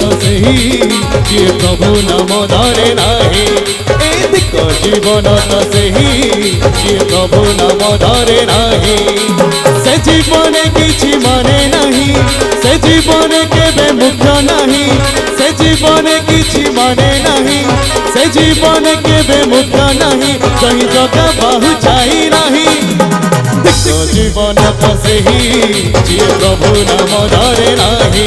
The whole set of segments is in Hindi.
तो सही जी प्रभु नाम धरे नाही एतिक जीवन तो सही जी प्रभु नाम धरे नाही से जीवन किछि माने नहीं से जीवन केबे मुक्त नहीं से जीवन किछि माने नहीं से जीवन केबे मुक्त नहीं कहीं जगह बाहु जाई नहीं जीवन तो सही जी प्रभु नाम धरे नाही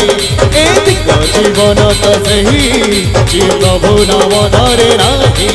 एतिक जीवन तो सही जी प्रभु नाम धरे नाही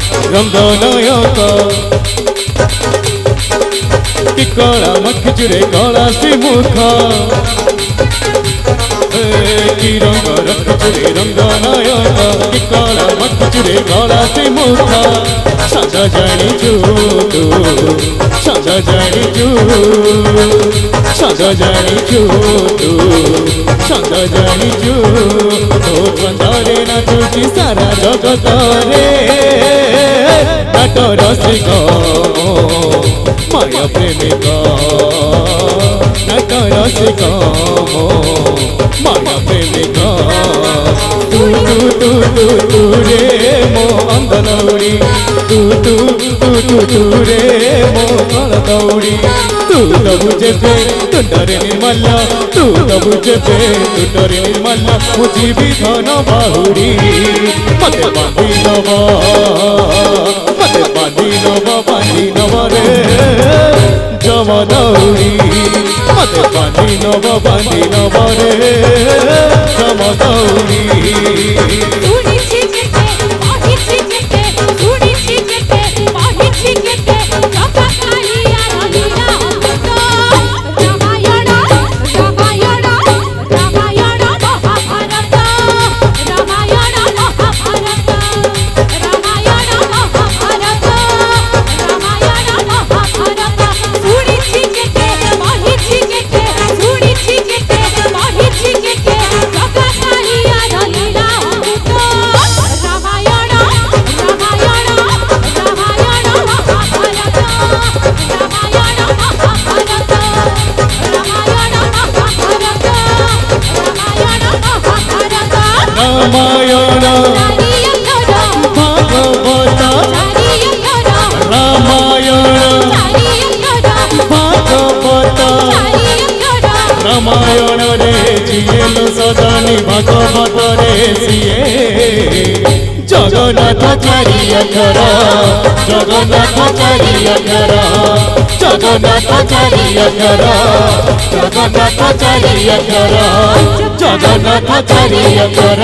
रंगनायक कि कला मखजुरे कला से मुख कि रंग रखजुरे रंगनायक कि कला मखजुरे कला से मुख साजा जानी तू साजा जानी तू साजा जानी तू साजा जानी तू तो बंदारे ना तुझी सारा जगत रे नट रसिक माया प्रेमिक नट रसिक माया प्रेमिक तू तू तू तू तू रे मो अंधनौड़ी तू तू तू तू तू रे मो दौड़ी तू तो बुझे पे तू डरे निर्मल तू तो बुझे पे तू डरे निर्मल मुझी भी धन बाहुड़ी मते बांधी नवा मते बांधी नवा रे जमा दौड़ी मते बांधी नवा रे जमा दौड़ी Bye. ସିଏ ଜଗନ୍ନାଥ ଚାରି ଅକ୍ଷର ଜଗନ୍ନାଥ ଚାରି ଅକ୍ଷର ଜଗନ୍ନାଥ ଚାରି ଅକ୍ଷର ଜଗନ୍ନାଥ ଚାରି ଅକ୍ଷର ଜଗନ୍ନାଥ ଚାରି ଅକ୍ଷର।